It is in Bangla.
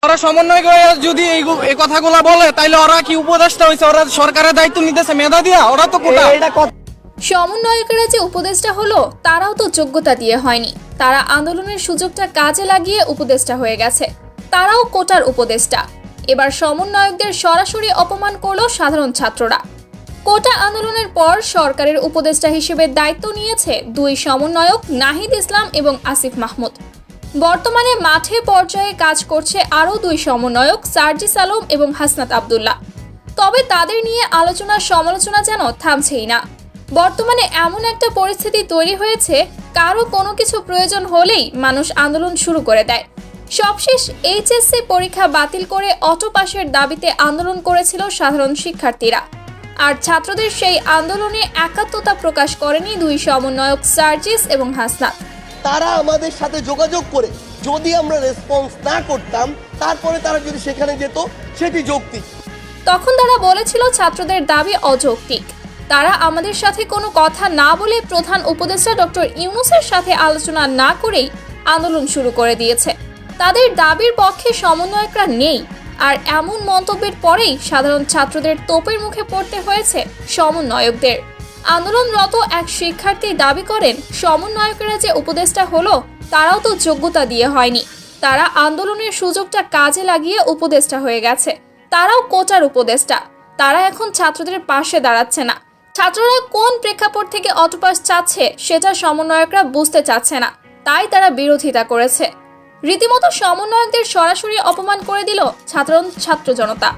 ওরা সমন্বয় করে যদি এই কথাগুলো বলে তাইলে ওরা কি উপদেষ্টা হইছে? ওরা সরকারের দায়িত্ব নিতেছে মেধা দিয়া? ওরা তো কোটা। সমন্বয়কেরা যে উপদেষ্টা হলো তারাও তো যোগ্যতা দিয়ে হয়নি, তারা আন্দোলনের সুযোগটা কাজে লাগিয়ে উপদেষ্টা হয়ে গেছে, তারাও কোটার উপদেষ্টা। এবার সমন্বয়কদের সরাসরি অপমান করলো সাধারণ ছাত্ররা। কোটা আন্দোলনের পর সরকারের উপদেষ্টা হিসেবে দায়িত্ব নিয়েছে দুই সমন্বয়ক নাহিদ ইসলাম এবং আসিফ মাহমুদ। বর্তমানে মাঠে পর্যায়ে কাজ করছে আরও দুই সমন্বয়ক সার্জিস আলম এবং হাসনাত আব্দুল্লাহ। তবে তাদের নিয়ে আলোচনা সমালোচনা যেন থামছেই না। বর্তমানে এমন একটা পরিস্থিতি তৈরি হয়েছে, কারো কোনো কিছু প্রয়োজন হলেই মানুষ আন্দোলন শুরু করে দেয়। সবশেষ এইচএসসি পরীক্ষা বাতিল করে অটো পাসের দাবিতে আন্দোলন করেছিল সাধারণ শিক্ষার্থীরা। আর ছাত্রদের সেই আন্দোলনে একাত্মতা প্রকাশ করেনি দুই সমন্বয়ক সার্জিস এবং হাসনাত। তারা আমাদের সাথে যোগাযোগ করে যদি আমরা রেসপন্স না করতাম, তারপরে তারা যদি সেখানে যেত, সেটি যৌক্তিক। তখন তারা বলেছিল ছাত্রদের দাবি অযৌক্তিক। তারা আমাদের সাথে কোনো কথা না বলে প্রধান উপদেষ্টা ডক্টর ইউনূসের সাথে আলোচনা না করেই আন্দোলন শুরু করে দিয়েছে। তাদের দাবির পক্ষে সমন্বয়করা নেই। আর এমন মন্তব্যের পরেই সাধারণ ছাত্রদের তোপের মুখে পড়তে হয়েছে সমন্বয়কদের। আন্দোলনরত এক শিক্ষার্থী দাবি করেন, সমন্বয়কেরা যে উপদেষ্টা হলো তারাও তো যোগ্যতা দিয়ে হয়নি, তারা আন্দোলনের সুযোগটা কাজে লাগিয়ে উপদেষ্টা হয়ে গেছে, তারাও কোটার উপদেষ্টা। তারা এখন ছাত্রদের পাশে দাঁড়াচ্ছে না। ছাত্ররা কোন প্রেক্ষাপট থেকে অটোপাস চাচ্ছে সেটা সমন্বয়করা বুঝতে চাচ্ছে না, তাই তারা বিরোধিতা করেছে। রীতিমতো সমন্বয়কদের সরাসরি অপমান করে দিল সাধারণ ছাত্র জনতা।